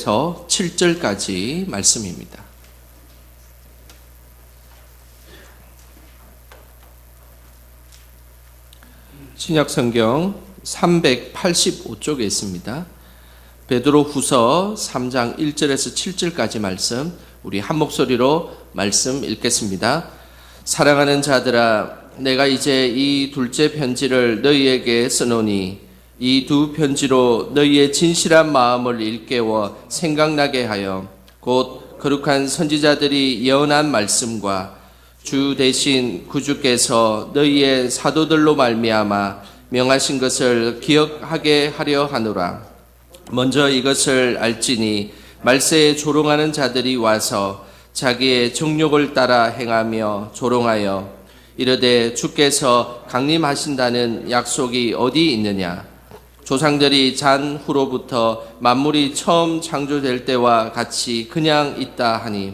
1절에서 7절까지 말씀입니다. 신약성경 385쪽에 있습니다. 베드로후서 3장 1절에서 7절까지 말씀, 우리 한 목소리로 말씀 읽겠습니다. 사랑하는 자들아, 내가 이제 이 둘째 편지를 너희에게 쓰노니 이 두 편지로 너희의 진실한 마음을 일깨워 생각나게 하여 곧 거룩한 선지자들이 예언한 말씀과 주 대신 구주께서 너희의 사도들로 말미암아 명하신 것을 기억하게 하려 하노라. 먼저 이것을 알지니 말세에 조롱하는 자들이 와서 자기의 정욕을 따라 행하며 조롱하여 이르되 주께서 강림하신다는 약속이 어디 있느냐. 조상들이 잔 후로부터 만물이 처음 창조될 때와 같이 그냥 있다 하니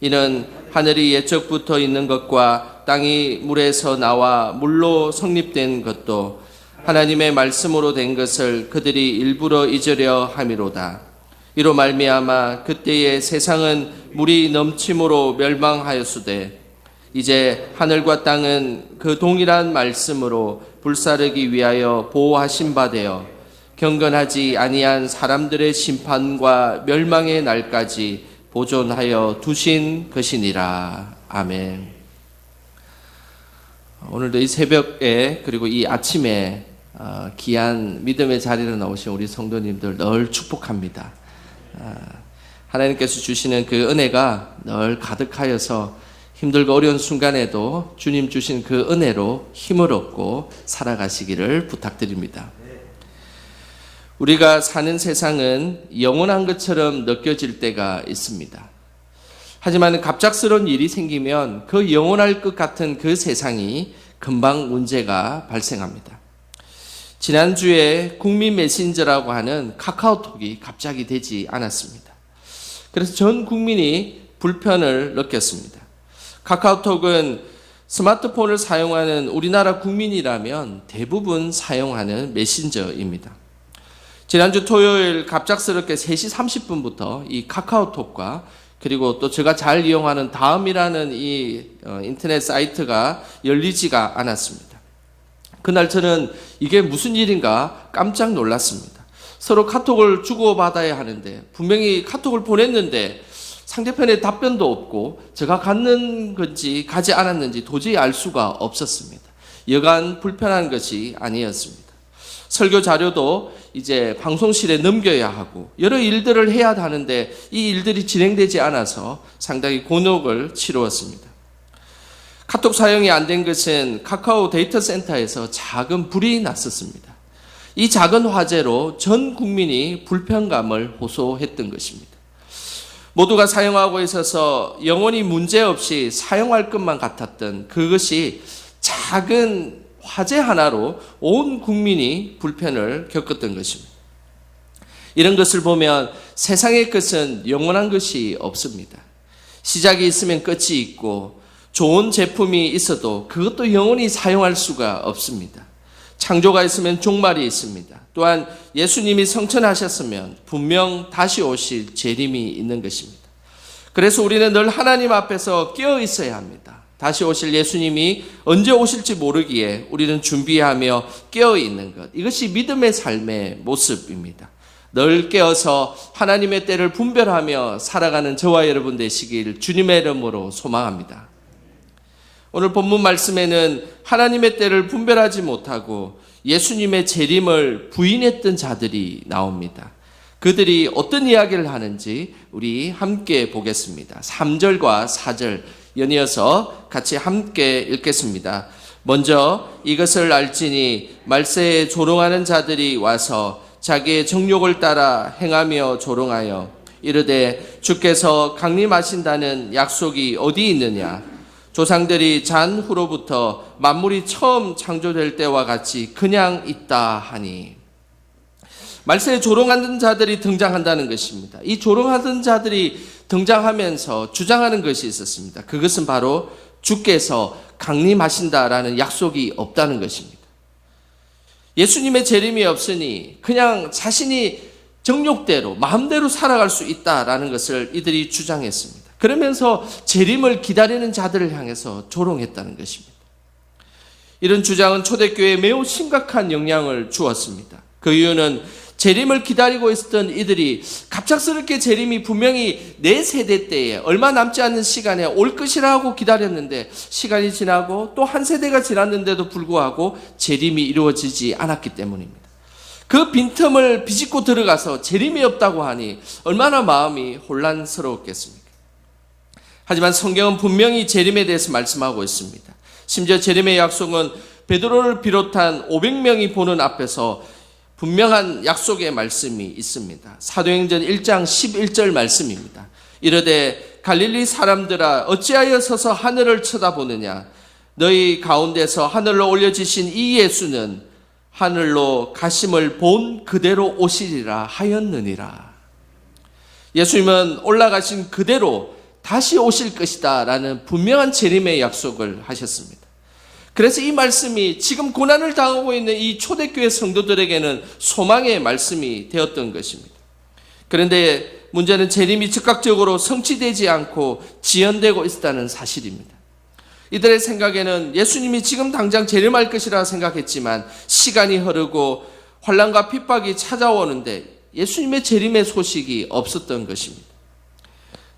이는 하늘이 옛적부터 있는 것과 땅이 물에서 나와 물로 성립된 것도 하나님의 말씀으로 된 것을 그들이 일부러 잊으려 함이로다. 이로 말미암아 그때의 세상은 물이 넘침으로 멸망하였으되 이제 하늘과 땅은 그 동일한 말씀으로 불사르기 위하여 보호하신 바 되어 경건하지 아니한 사람들의 심판과 멸망의 날까지 보존하여 두신 것이니라. 아멘. 오늘도 이 새벽에 그리고 이 아침에 귀한 믿음의 자리로 나오신 우리 성도님들 늘 축복합니다. 하나님께서 주시는 그 은혜가 늘 가득하여서 힘들고 어려운 순간에도 주님 주신 그 은혜로 힘을 얻고 살아가시기를 부탁드립니다. 우리가 사는 세상은 영원한 것처럼 느껴질 때가 있습니다. 하지만 갑작스러운 일이 생기면 그 영원할 것 같은 그 세상이 금방 문제가 발생합니다. 지난주에 국민 메신저라고 하는 카카오톡이 갑자기 되지 않았습니다. 그래서 전 국민이 불편을 느꼈습니다. 카카오톡은 스마트폰을 사용하는 우리나라 국민이라면 대부분 사용하는 메신저입니다. 지난주 토요일 갑작스럽게 3시 30분부터 이 카카오톡과 그리고 또 제가 잘 이용하는 다음이라는 이 인터넷 사이트가 열리지가 않았습니다. 그날 저는 이게 무슨 일인가 깜짝 놀랐습니다. 서로 카톡을 주고받아야 하는데 분명히 카톡을 보냈는데 상대편의 답변도 없고 제가 갔는 건지 가지 않았는지 도저히 알 수가 없었습니다. 여간 불편한 것이 아니었습니다. 설교 자료도 이제 방송실에 넘겨야 하고 여러 일들을 해야 하는데 이 일들이 진행되지 않아서 상당히 곤혹을 치루었습니다. 카톡 사용이 안 된 것은 카카오 데이터 센터에서 작은 불이 났었습니다. 이 작은 화재로 전 국민이 불편감을 호소했던 것입니다. 모두가 사용하고 있어서 영원히 문제없이 사용할 것만 같았던 그것이 작은 화재 하나로 온 국민이 불편을 겪었던 것입니다. 이런 것을 보면 세상의 것은 영원한 것이 없습니다. 시작이 있으면 끝이 있고 좋은 제품이 있어도 그것도 영원히 사용할 수가 없습니다. 창조가 있으면 종말이 있습니다. 또한 예수님이 성천하셨으면 분명 다시 오실 재림이 있는 것입니다. 그래서 우리는 늘 하나님 앞에서 깨어 있어야 합니다. 다시 오실 예수님이 언제 오실지 모르기에 우리는 준비하며 깨어 있는 것. 이것이 믿음의 삶의 모습입니다. 늘 깨어서 하나님의 때를 분별하며 살아가는 저와 여러분 되시길 주님의 이름으로 소망합니다. 오늘 본문 말씀에는 하나님의 때를 분별하지 못하고 예수님의 재림을 부인했던 자들이 나옵니다. 그들이 어떤 이야기를 하는지 우리 함께 보겠습니다. 3절과 4절 연이어서 같이 함께 읽겠습니다. 먼저 이것을 알지니 말세에 조롱하는 자들이 와서 자기의 정욕을 따라 행하며 조롱하여 이르되 주께서 강림하신다는 약속이 어디 있느냐. 조상들이 잔 후로부터 만물이 처음 창조될 때와 같이 그냥 있다 하니. 말세에 조롱하는 자들이 등장한다는 것입니다. 이 조롱하는 자들이 등장하면서 주장하는 것이 있었습니다. 그것은 바로 주께서 강림하신다라는 약속이 없다는 것입니다. 예수님의 재림이 없으니 그냥 자신이 정욕대로 마음대로 살아갈 수 있다라는 것을 이들이 주장했습니다. 그러면서 재림을 기다리는 자들을 향해서 조롱했다는 것입니다. 이런 주장은 초대교회에 매우 심각한 영향을 주었습니다. 그 이유는 재림을 기다리고 있었던 이들이 갑작스럽게 재림이 분명히 내 세대 때에 얼마 남지 않는 시간에 올 것이라고 기다렸는데 시간이 지나고 또 한 세대가 지났는데도 불구하고 재림이 이루어지지 않았기 때문입니다. 그 빈틈을 비집고 들어가서 재림이 없다고 하니 얼마나 마음이 혼란스러웠겠습니까? 하지만 성경은 분명히 재림에 대해서 말씀하고 있습니다. 심지어 재림의 약속은 베드로를 비롯한 500명이 보는 앞에서 분명한 약속의 말씀이 있습니다. 사도행전 1장 11절 말씀입니다. 이르되 갈릴리 사람들아 어찌하여 서서 하늘을 쳐다보느냐 너희 가운데서 하늘로 올려지신 이 예수는 하늘로 가심을 본 그대로 오시리라 하였느니라. 예수님은 올라가신 그대로 다시 오실 것이다 라는 분명한 재림의 약속을 하셨습니다. 그래서 이 말씀이 지금 고난을 당하고 있는 이 초대교회 성도들에게는 소망의 말씀이 되었던 것입니다. 그런데 문제는 재림이 즉각적으로 성취되지 않고 지연되고 있다는 사실입니다. 이들의 생각에는 예수님이 지금 당장 재림할 것이라 생각했지만 시간이 흐르고 환난과 핍박이 찾아오는데 예수님의 재림의 소식이 없었던 것입니다.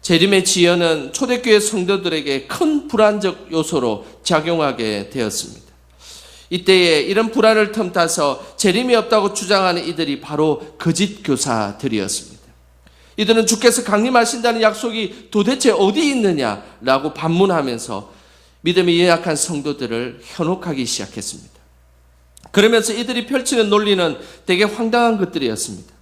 재림의 지연은 초대교회 성도들에게 큰 불안적 요소로 작용하게 되었습니다. 이때에 이런 불안을 틈타서 재림이 없다고 주장하는 이들이 바로 거짓 교사들이었습니다. 이들은 주께서 강림하신다는 약속이 도대체 어디 있느냐라고 반문하면서 믿음이 연약한 성도들을 현혹하기 시작했습니다. 그러면서 이들이 펼치는 논리는 되게 황당한 것들이었습니다.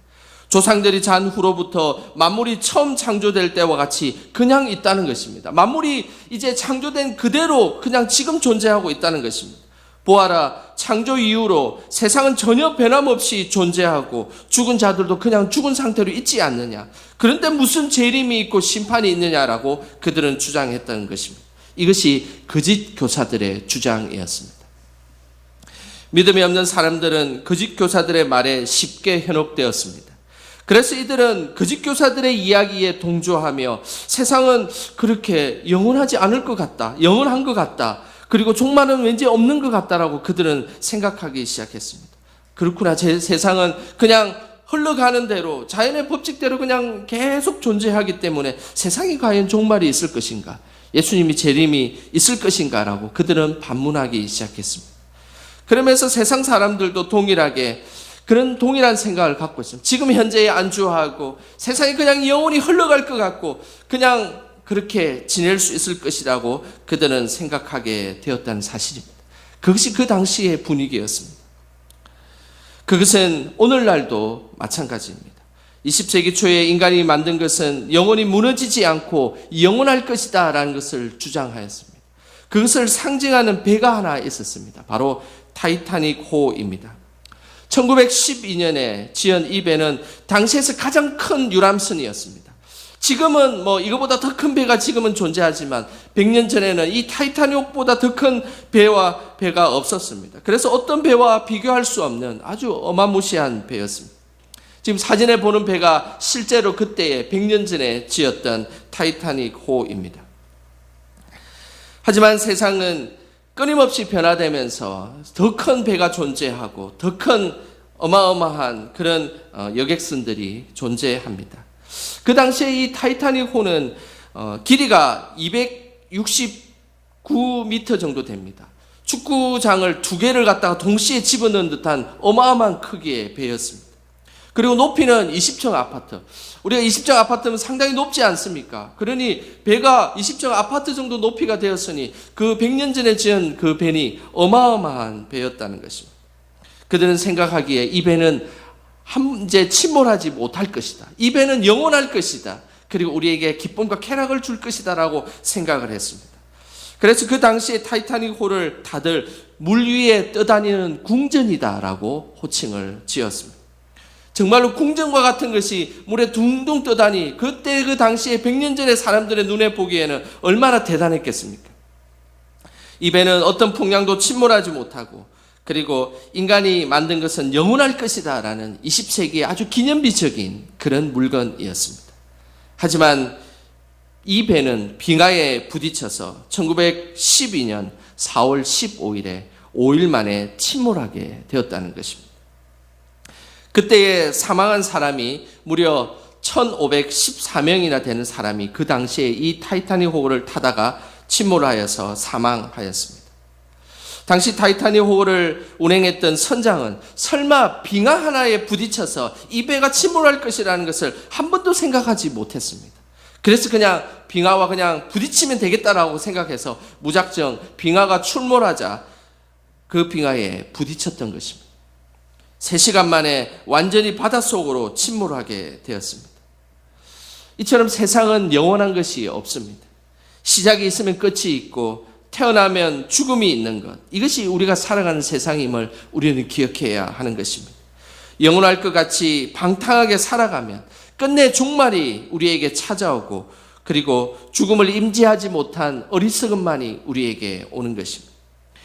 조상들이 잔 후로부터 만물이 처음 창조될 때와 같이 그냥 있다는 것입니다. 만물이 이제 창조된 그대로 그냥 지금 존재하고 있다는 것입니다. 보아라, 창조 이후로 세상은 전혀 변함없이 존재하고 죽은 자들도 그냥 죽은 상태로 있지 않느냐. 그런데 무슨 재림이 있고 심판이 있느냐라고 그들은 주장했다는 것입니다. 이것이 거짓 교사들의 주장이었습니다. 믿음이 없는 사람들은 거짓 교사들의 말에 쉽게 현혹되었습니다. 그래서 이들은 거짓 교사들의 이야기에 동조하며 세상은 그렇게 영원하지 않을 것 같다, 영원한 것 같다, 그리고 종말은 왠지 없는 것 같다라고 그들은 생각하기 시작했습니다. 그렇구나, 세상은 그냥 흘러가는 대로 자연의 법칙대로 그냥 계속 존재하기 때문에 세상이 과연 종말이 있을 것인가, 예수님이 재림이 있을 것인가라고 그들은 반문하기 시작했습니다. 그러면서 세상 사람들도 동일하게 그런 동일한 생각을 갖고 있습니다. 지금 현재에 안주하고 세상이 그냥 영원히 흘러갈 것 같고 그냥 그렇게 지낼 수 있을 것이라고 그들은 생각하게 되었다는 사실입니다. 그것이 그 당시의 분위기였습니다. 그것은 오늘날도 마찬가지입니다. 20세기 초에 인간이 만든 것은 영원히 무너지지 않고 영원할 것이다 라는 것을 주장하였습니다. 그것을 상징하는 배가 하나 있었습니다. 바로 타이타닉 호입니다. 1912년에 지은 이 배는 당시에서 가장 큰 유람선이었습니다. 지금은 이거보다 더 큰 배가 지금은 존재하지만 100년 전에는 이 타이타닉보다 더 큰 배가 없었습니다. 그래서 어떤 배와 비교할 수 없는 아주 어마무시한 배였습니다. 지금 사진에 보는 배가 실제로 그때의 100년 전에 지었던 타이타닉호입니다. 하지만 세상은 끊임없이 변화되면서 더 큰 배가 존재하고 더 큰 어마어마한 그런 여객선들이 존재합니다. 그 당시에 이 타이타닉호는 길이가 269m 정도 됩니다. 축구장을 두 개를 갖다가 동시에 집어넣은 듯한 어마어마한 크기의 배였습니다. 그리고 높이는 20층 아파트. 우리가 20층 아파트면 상당히 높지 않습니까? 그러니 배가 20층 아파트 정도 높이가 되었으니 그 100년 전에 지은 그 배는 어마어마한 배였다는 것입니다. 그들은 생각하기에 이 배는 이제 침몰하지 못할 것이다. 이 배는 영원할 것이다. 그리고 우리에게 기쁨과 쾌락을 줄 것이다 라고 생각을 했습니다. 그래서 그 당시에 타이타닉호를 다들 물 위에 떠다니는 궁전이다 라고 호칭을 지었습니다. 정말로 궁전과 같은 것이 물에 둥둥 떠다니 그때 그 당시에 100년 전의 사람들의 눈에 보기에는 얼마나 대단했겠습니까? 이 배는 어떤 풍랑도 침몰하지 못하고 그리고 인간이 만든 것은 영원할 것이다 라는 20세기의 아주 기념비적인 그런 물건이었습니다. 하지만 이 배는 빙하에 부딪혀서 1912년 4월 15일에 5일 만에 침몰하게 되었다는 것입니다. 그때에 사망한 사람이 무려 1514명이나 되는 사람이 그 당시에 이 타이타닉 호를 타다가 침몰하여서 사망하였습니다. 당시 타이타닉 호를 운행했던 선장은 설마 빙하 하나에 부딪혀서 이 배가 침몰할 것이라는 것을 한 번도 생각하지 못했습니다. 그래서 그냥 빙하와 그냥 부딪히면 되겠다라고 생각해서 무작정 빙하가 출몰하자 그 빙하에 부딪혔던 것입니다. 3시간 만에 완전히 바닷속으로 침몰하게 되었습니다. 이처럼 세상은 영원한 것이 없습니다. 시작이 있으면 끝이 있고 태어나면 죽음이 있는 것, 이것이 우리가 살아가는 세상임을 우리는 기억해야 하는 것입니다. 영원할 것 같이 방탕하게 살아가면 끝내 종말이 우리에게 찾아오고 그리고 죽음을 임재하지 못한 어리석음만이 우리에게 오는 것입니다.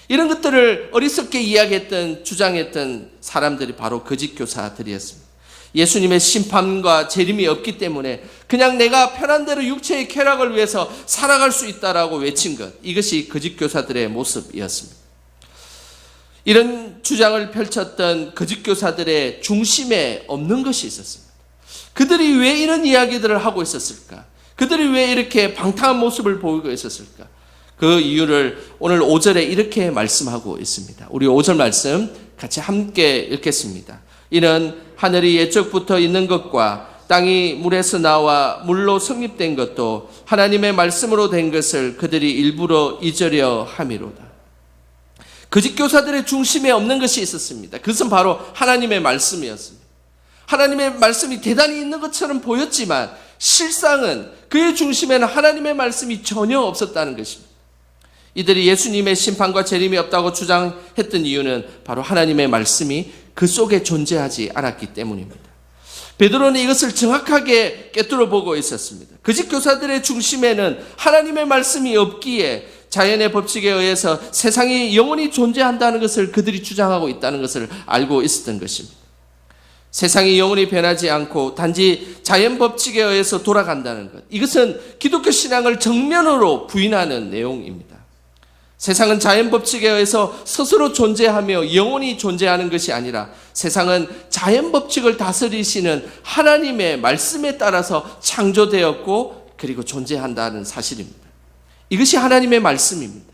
이런 것들을 어리석게 이야기했던, 주장했던 사람들이 바로 거짓 교사들이었습니다. 예수님의 심판과 재림이 없기 때문에 그냥 내가 편한 대로 육체의 쾌락을 위해서 살아갈 수 있다라고 외친 것, 이것이 거짓 교사들의 모습이었습니다. 이런 주장을 펼쳤던 거짓 교사들의 중심에 없는 것이 있었습니다. 그들이 왜 이런 이야기들을 하고 있었을까? 그들이 왜 이렇게 방탕한 모습을 보이고 있었을까? 그 이유를 오늘 5절에 이렇게 말씀하고 있습니다. 우리 5절 말씀 같이 함께 읽겠습니다. 이는 하늘이 옛적부터 있는 것과 땅이 물에서 나와 물로 성립된 것도 하나님의 말씀으로 된 것을 그들이 일부러 잊으려 함이로다. 거짓 교사들의 중심에 없는 것이 있었습니다. 그것은 바로 하나님의 말씀이었습니다. 하나님의 말씀이 대단히 있는 것처럼 보였지만 실상은 그의 중심에는 하나님의 말씀이 전혀 없었다는 것입니다. 이들이 예수님의 심판과 재림이 없다고 주장했던 이유는 바로 하나님의 말씀이 그 속에 존재하지 않았기 때문입니다. 베드로는 이것을 정확하게 꿰뚫어 보고 있었습니다. 거짓 교사들의 중심에는 하나님의 말씀이 없기에 자연의 법칙에 의해서 세상이 영원히 존재한다는 것을 그들이 주장하고 있다는 것을 알고 있었던 것입니다. 세상이 영원히 변하지 않고 단지 자연 법칙에 의해서 돌아간다는 것, 이것은 기독교 신앙을 정면으로 부인하는 내용입니다. 세상은 자연 법칙에 의해서 스스로 존재하며 영원히 존재하는 것이 아니라 세상은 자연 법칙을 다스리시는 하나님의 말씀에 따라서 창조되었고 그리고 존재한다는 사실입니다. 이것이 하나님의 말씀입니다.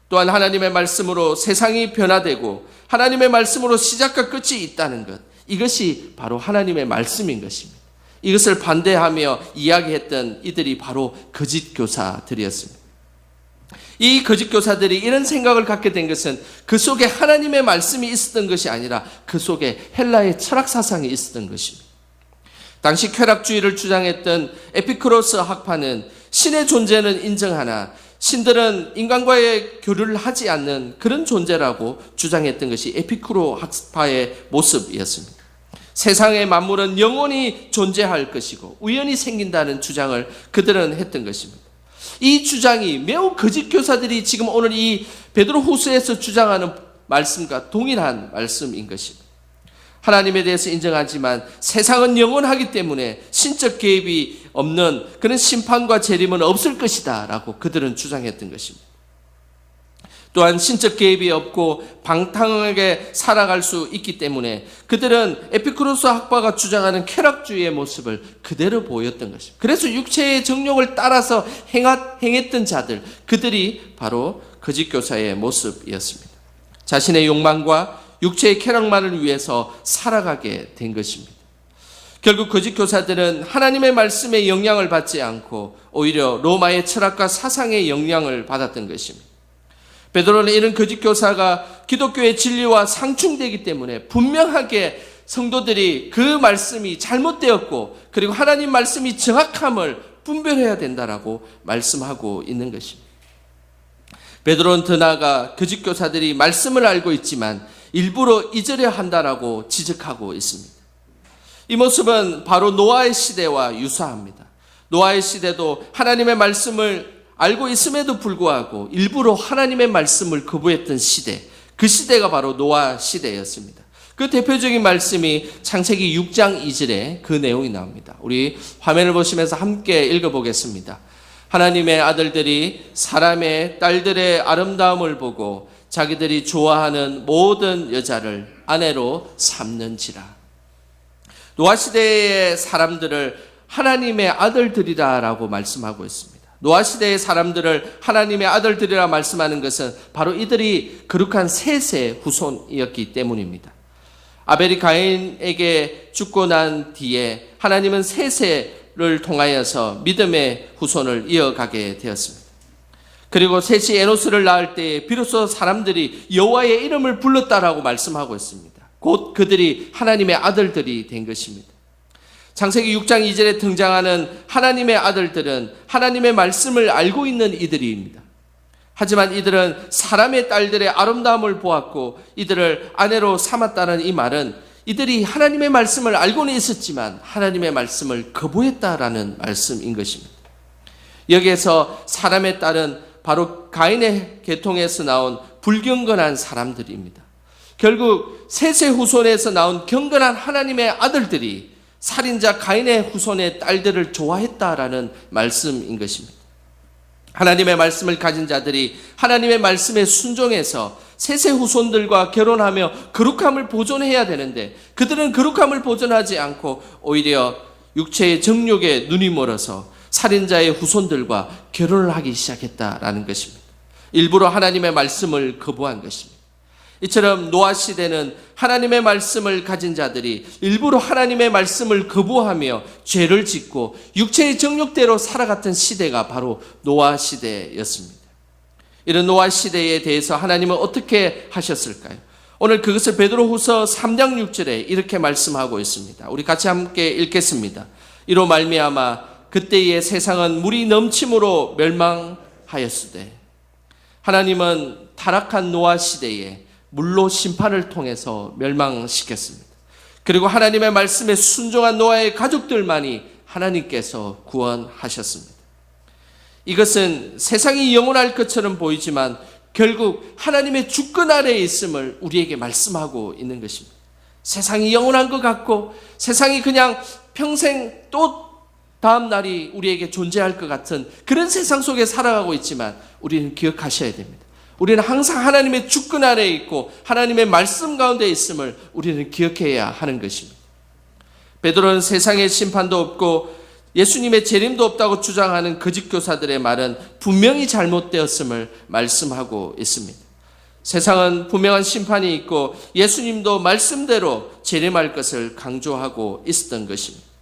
또한 하나님의 말씀으로 세상이 변화되고 하나님의 말씀으로 시작과 끝이 있다는 것, 이것이 바로 하나님의 말씀인 것입니다. 이것을 반대하며 이야기했던 이들이 바로 거짓 교사들이었습니다. 이 거짓 교사들이 이런 생각을 갖게 된 것은 그 속에 하나님의 말씀이 있었던 것이 아니라 그 속에 헬라의 철학 사상이 있었던 것입니다. 당시 쾌락주의를 주장했던 에피쿠로스 학파는 신의 존재는 인정하나 신들은 인간과의 교류를 하지 않는 그런 존재라고 주장했던 것이 에피쿠로 학파의 모습이었습니다. 세상의 만물은 영원히 존재할 것이고 우연히 생긴다는 주장을 그들은 했던 것입니다. 이 주장이 매우 거짓 교사들이 지금 오늘 이 베드로후서에서 주장하는 말씀과 동일한 말씀인 것입니다. 하나님에 대해서 인정하지만 세상은 영원하기 때문에 신적 개입이 없는 그런 심판과 재림은 없을 것이다 라고 그들은 주장했던 것입니다. 또한 신적 개입이 없고 방탕하게 살아갈 수 있기 때문에 그들은 에피쿠로스 학파가 주장하는 쾌락주의의 모습을 그대로 보였던 것입니다. 그래서 육체의 정욕을 따라서 행했던 자들, 그들이 바로 거짓 교사의 모습이었습니다. 자신의 욕망과 육체의 쾌락만을 위해서 살아가게 된 것입니다. 결국 거짓 교사들은 하나님의 말씀에 영향을 받지 않고 오히려 로마의 철학과 사상의 영향을 받았던 것입니다. 베드로는 이런 거짓 교사가 기독교의 진리와 상충되기 때문에 분명하게 성도들이 그 말씀이 잘못되었고 그리고 하나님 말씀이 정확함을 분별해야 된다라고 말씀하고 있는 것입니다. 베드로는 더 나아가 거짓 교사들이 말씀을 알고 있지만 일부러 잊으려 한다라고 지적하고 있습니다. 이 모습은 바로 노아의 시대와 유사합니다. 노아의 시대도 하나님의 말씀을 알고 있음에도 불구하고 일부러 하나님의 말씀을 거부했던 시대, 그 시대가 바로 노아 시대였습니다. 그 대표적인 말씀이 창세기 6장 2절에 그 내용이 나옵니다. 우리 화면을 보시면서 함께 읽어보겠습니다. 하나님의 아들들이 사람의 딸들의 아름다움을 보고 자기들이 좋아하는 모든 여자를 아내로 삼는지라. 노아 시대의 사람들을 하나님의 아들들이라고 말씀하고 있습니다. 노아 시대의 사람들을 하나님의 아들들이라 말씀하는 것은 바로 이들이 거룩한 셋의 후손이었기 때문입니다. 아벨이 가인에게 죽고 난 뒤에 하나님은 셋을 통하여서 믿음의 후손을 이어가게 되었습니다. 그리고 셋이 에노스를 낳을 때에 비로소 사람들이 여호와의 이름을 불렀다라고 말씀하고 있습니다. 곧 그들이 하나님의 아들들이 된 것입니다. 창세기 6장 2절에 등장하는 하나님의 아들들은 하나님의 말씀을 알고 있는 이들입니다. 하지만 이들은 사람의 딸들의 아름다움을 보았고 이들을 아내로 삼았다는 이 말은 이들이 하나님의 말씀을 알고는 있었지만 하나님의 말씀을 거부했다라는 말씀인 것입니다. 여기에서 사람의 딸은 바로 가인의 계통에서 나온 불경건한 사람들입니다. 결국 셋의 후손에서 나온 경건한 하나님의 아들들이 살인자 가인의 후손의 딸들을 좋아했다라는 말씀인 것입니다. 하나님의 말씀을 가진 자들이 하나님의 말씀에 순종해서 셋의 후손들과 결혼하며 거룩함을 보존해야 되는데 그들은 거룩함을 보존하지 않고 오히려 육체의 정욕에 눈이 멀어서 살인자의 후손들과 결혼을 하기 시작했다라는 것입니다. 일부러 하나님의 말씀을 거부한 것입니다. 이처럼 노아 시대는 하나님의 말씀을 가진 자들이 일부러 하나님의 말씀을 거부하며 죄를 짓고 육체의 정욕대로 살아갔던 시대가 바로 노아 시대였습니다. 이런 노아 시대에 대해서 하나님은 어떻게 하셨을까요? 오늘 그것을 베드로후서 3장 6절에 이렇게 말씀하고 있습니다. 우리 같이 함께 읽겠습니다. 이로 말미암아 그때의 세상은 물이 넘침으로 멸망하였으되 하나님은 타락한 노아 시대에 물로 심판을 통해서 멸망시켰습니다. 그리고 하나님의 말씀에 순종한 노아의 가족들만이 하나님께서 구원하셨습니다. 이것은 세상이 영원할 것처럼 보이지만 결국 하나님의 주권 아래에 있음을 우리에게 말씀하고 있는 것입니다. 세상이 영원한 것 같고 세상이 그냥 평생 또 다음 날이 우리에게 존재할 것 같은 그런 세상 속에 살아가고 있지만 우리는 기억하셔야 됩니다. 우리는 항상 하나님의 주권 아래에 있고 하나님의 말씀 가운데 있음을 우리는 기억해야 하는 것입니다. 베드로는 세상의 심판도 없고 예수님의 재림도 없다고 주장하는 거짓 교사들의 말은 분명히 잘못되었음을 말씀하고 있습니다. 세상은 분명한 심판이 있고 예수님도 말씀대로 재림할 것을 강조하고 있었던 것입니다.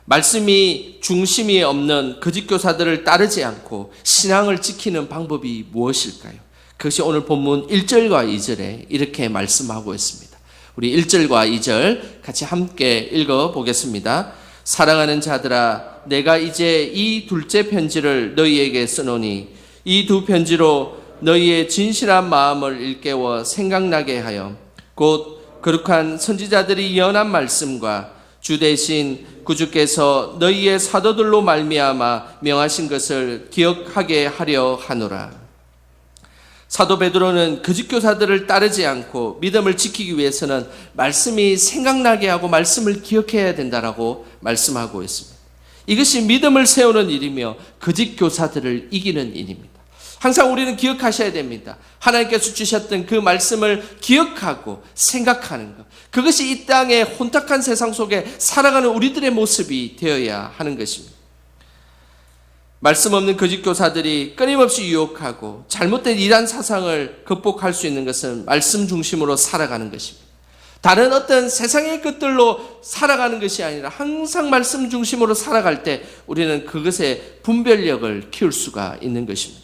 말씀이 중심이 없는 거짓 교사들을 따르지 않고 신앙을 지키는 방법이 무엇일까요? 그것이 오늘 본문 1절과 2절에 이렇게 말씀하고 있습니다. 우리 1절과 2절 같이 함께 읽어보겠습니다. 사랑하는 자들아, 내가 이제 이 둘째 편지를 너희에게 쓰노니 이 두 편지로 너희의 진실한 마음을 일깨워 생각나게 하여 곧 거룩한 선지자들이 예언한 말씀과 주 대신 구주께서 너희의 사도들로 말미암아 명하신 것을 기억하게 하려 하노라. 사도 베드로는 거짓 교사들을 따르지 않고 믿음을 지키기 위해서는 말씀이 생각나게 하고 말씀을 기억해야 된다라고 말씀하고 있습니다. 이것이 믿음을 세우는 일이며 거짓 교사들을 이기는 일입니다. 항상 우리는 기억하셔야 됩니다. 하나님께서 주셨던 그 말씀을 기억하고 생각하는 것. 그것이 이 땅의 혼탁한 세상 속에 살아가는 우리들의 모습이 되어야 하는 것입니다. 말씀 없는 거짓 교사들이 끊임없이 유혹하고 잘못된 이단 사상을 극복할 수 있는 것은 말씀 중심으로 살아가는 것입니다. 다른 어떤 세상의 것들로 살아가는 것이 아니라 항상 말씀 중심으로 살아갈 때 우리는 그것의 분별력을 키울 수가 있는 것입니다.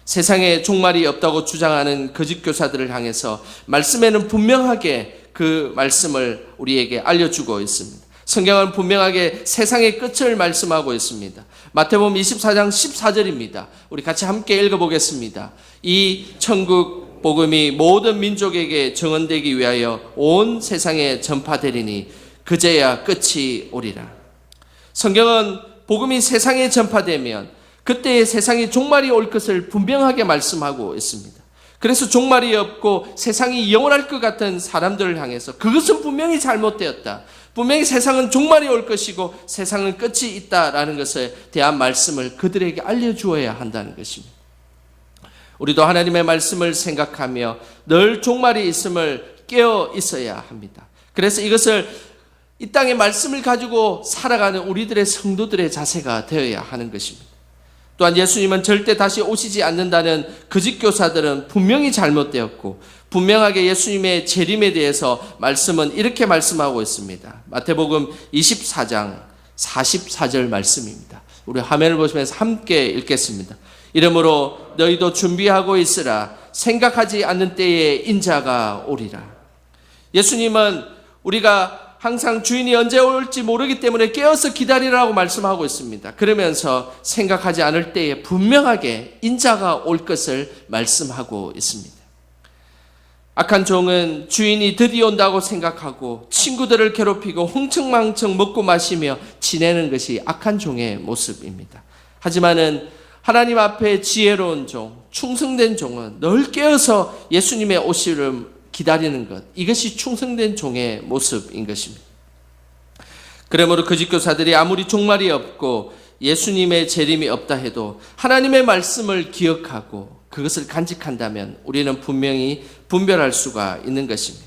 세상에 종말이 없다고 주장하는 거짓 교사들을 향해서 말씀에는 분명하게 그 말씀을 우리에게 알려주고 있습니다. 성경은 분명하게 세상의 끝을 말씀하고 있습니다. 마태복음 24장 14절입니다. 우리 같이 함께 읽어보겠습니다. 이 천국 복음이 모든 민족에게 증언되기 위하여 온 세상에 전파되리니 그제야 끝이 오리라. 성경은 복음이 세상에 전파되면 그때의 세상의 종말이 올 것을 분명하게 말씀하고 있습니다. 그래서 종말이 없고 세상이 영원할 것 같은 사람들을 향해서 그것은 분명히 잘못되었다. 분명히 세상은 종말이 올 것이고 세상은 끝이 있다라는 것에 대한 말씀을 그들에게 알려주어야 한다는 것입니다. 우리도 하나님의 말씀을 생각하며 늘 종말이 있음을 깨어 있어야 합니다. 그래서 이것을 이 땅의 말씀을 가지고 살아가는 우리들의 성도들의 자세가 되어야 하는 것입니다. 또한 예수님은 절대 다시 오시지 않는다는 거짓 교사들은 분명히 잘못되었고 분명하게 예수님의 재림에 대해서 말씀은 이렇게 말씀하고 있습니다. 마태복음 24장 44절 말씀입니다. 우리 화면을 보시면서 함께 읽겠습니다. 이러므로 너희도 준비하고 있으라. 생각하지 않는 때에 인자가 오리라. 예수님은 우리가 항상 주인이 언제 올지 모르기 때문에 깨어서 기다리라고 말씀하고 있습니다. 그러면서 생각하지 않을 때에 분명하게 인자가 올 것을 말씀하고 있습니다. 악한 종은 주인이 드디어 온다고 생각하고 친구들을 괴롭히고 흥청망청 먹고 마시며 지내는 것이 악한 종의 모습입니다. 하지만은 하나님 앞에 지혜로운 종, 충성된 종은 늘 깨어서 예수님의 오심을 기다리는 것, 이것이 충성된 종의 모습인 것입니다. 그러므로 거짓 교사들이 아무리 종말이 없고 예수님의 재림이 없다 해도 하나님의 말씀을 기억하고 그것을 간직한다면 우리는 분명히 분별할 수가 있는 것입니다.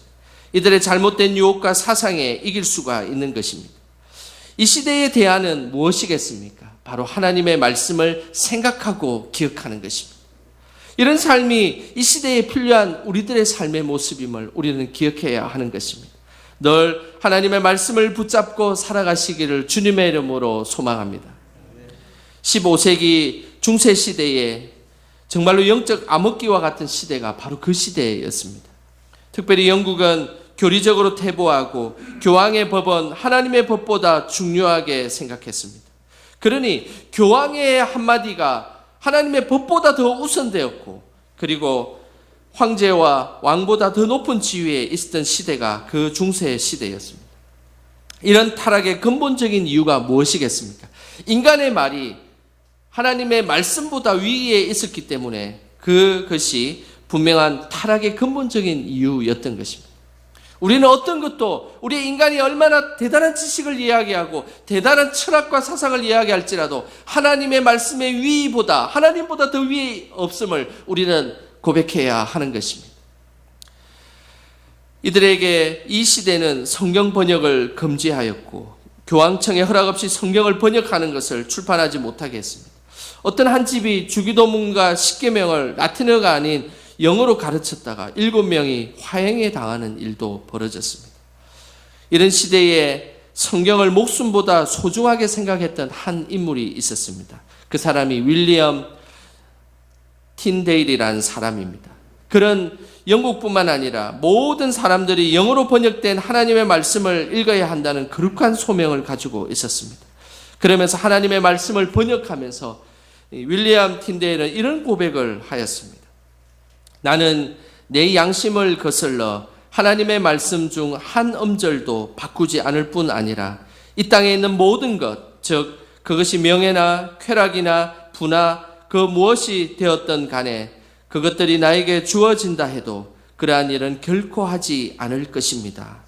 이들의 잘못된 유혹과 사상에 이길 수가 있는 것입니다. 이 시대의 대안은 무엇이겠습니까? 바로 하나님의 말씀을 생각하고 기억하는 것입니다. 이런 삶이 이 시대에 필요한 우리들의 삶의 모습임을 우리는 기억해야 하는 것입니다. 늘 하나님의 말씀을 붙잡고 살아가시기를 주님의 이름으로 소망합니다. 15세기 중세 시대에 정말로 영적 암흑기와 같은 시대가 바로 그 시대였습니다. 특별히 영국은 교리적으로 퇴보하고 교황의 법은 하나님의 법보다 중요하게 생각했습니다. 그러니 교황의 한마디가 하나님의 법보다 더 우선되었고 그리고 황제와 왕보다 더 높은 지위에 있었던 시대가 그 중세 시대였습니다. 이런 타락의 근본적인 이유가 무엇이겠습니까? 인간의 말이 하나님의 말씀보다 위에 있었기 때문에 그것이 분명한 타락의 근본적인 이유였던 것입니다. 우리는 어떤 것도 우리 인간이 얼마나 대단한 지식을 이야기하고 대단한 철학과 사상을 이야기할지라도 하나님의 말씀의 위보다 하나님보다 더 위에 없음을 우리는 고백해야 하는 것입니다. 이들에게 이 시대는 성경 번역을 금지하였고 교황청의 허락 없이 성경을 번역하는 것을 출판하지 못하게 했습니다. 어떤 한 집이 주기도문과 십계명을 라틴어가 아닌 영어로 가르쳤다가 7명이 화형에 당하는 일도 벌어졌습니다. 이런 시대에 성경을 목숨보다 소중하게 생각했던 한 인물이 있었습니다. 그 사람이 윌리엄 틴데일이라는 사람입니다. 그런 영국뿐만 아니라 모든 사람들이 영어로 번역된 하나님의 말씀을 읽어야 한다는 거룩한 소명을 가지고 있었습니다. 그러면서 하나님의 말씀을 번역하면서 윌리엄 틴데일은 이런 고백을 하였습니다. 나는 내 양심을 거슬러 하나님의 말씀 중 한 음절도 바꾸지 않을 뿐 아니라 이 땅에 있는 모든 것, 즉 그것이 명예나 쾌락이나 부나 그 무엇이 되었던 간에 그것들이 나에게 주어진다 해도 그러한 일은 결코 하지 않을 것입니다.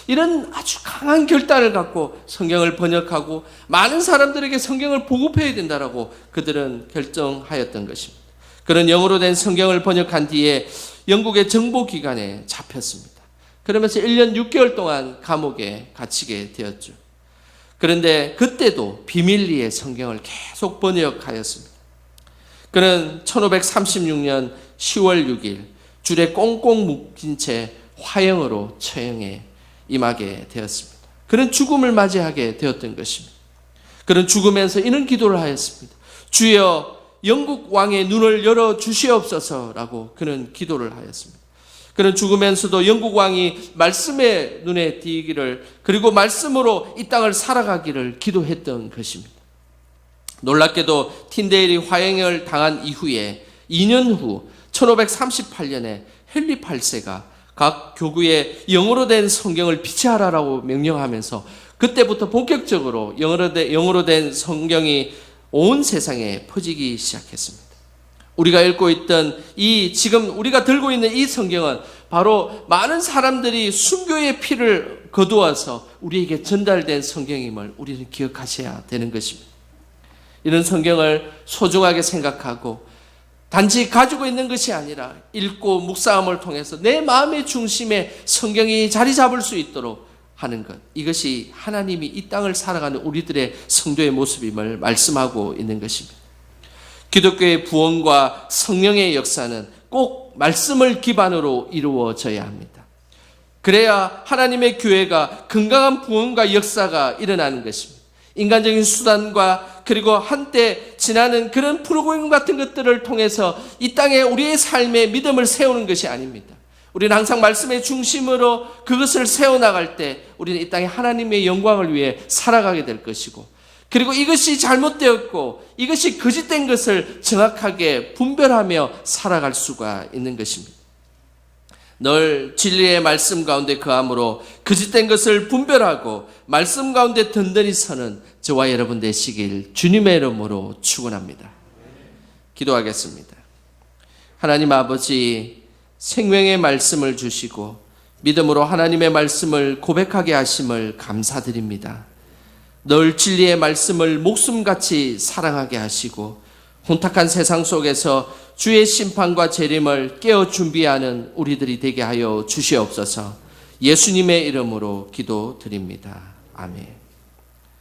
이런 아주 강한 결단을 갖고 성경을 번역하고 많은 사람들에게 성경을 보급해야 된다라고 그들은 결정하였던 것입니다. 그런 영어로 된 성경을 번역한 뒤에 영국의 정보기관에 잡혔습니다. 그러면서 1년 6개월 동안 감옥에 갇히게 되었죠. 그런데 그때도 비밀리에 성경을 계속 번역하였습니다. 그는 1536년 10월 6일 줄에 꽁꽁 묶인 채 화형으로 처형에 임하게 되었습니다. 그는 죽음을 맞이하게 되었던 것입니다. 그는 죽으면서 이런 기도를 하였습니다. 주여 영국 왕의 눈을 열어 주시옵소서라고 그는 기도를 하였습니다. 그는 죽으면서도 영국 왕이 말씀의 눈에 띄기를 그리고 말씀으로 이 땅을 살아가기를 기도했던 것입니다. 놀랍게도 틴데일이 화형을 당한 이후에 2년 후 1538년에 헨리 8세가 각 교구에 영어로 된 성경을 비치하라라고 명령하면서 그때부터 본격적으로 영어로 된 성경이 온 세상에 퍼지기 시작했습니다. 우리가 읽고 있던 지금 우리가 들고 있는 이 성경은 바로 많은 사람들이 순교의 피를 거두어서 우리에게 전달된 성경임을 우리는 기억하셔야 되는 것입니다. 이런 성경을 소중하게 생각하고 단지 가지고 있는 것이 아니라 읽고 묵상함을 통해서 내 마음의 중심에 성경이 자리 잡을 수 있도록 하는 것, 이것이 하나님이 이 땅을 살아가는 우리들의 성도의 모습임을 말씀하고 있는 것입니다. 기독교의 부흥과 성령의 역사는 꼭 말씀을 기반으로 이루어져야 합니다. 그래야 하나님의 교회가 건강한 부흥과 역사가 일어나는 것입니다. 인간적인 수단과 그리고 한때 지나는 그런 프로그램 같은 것들을 통해서 이 땅에 우리의 삶에 믿음을 세우는 것이 아닙니다. 우리는 항상 말씀의 중심으로 그것을 세워나갈 때 우리는 이 땅에 하나님의 영광을 위해 살아가게 될 것이고, 그리고 이것이 잘못되었고 이것이 거짓된 것을 정확하게 분별하며 살아갈 수가 있는 것입니다. 늘 진리의 말씀 가운데 거함으로 거짓된 것을 분별하고 말씀 가운데 든든히 서는 저와 여러분 되시길 주님의 이름으로 축원합니다. 기도하겠습니다. 하나님 아버지, 생명의 말씀을 주시고 믿음으로 하나님의 말씀을 고백하게 하심을 감사드립니다. 늘 진리의 말씀을 목숨같이 사랑하게 하시고 혼탁한 세상 속에서 주의 심판과 재림을 깨어 준비하는 우리들이 되게 하여 주시옵소서. 예수님의 이름으로 기도드립니다. 아멘.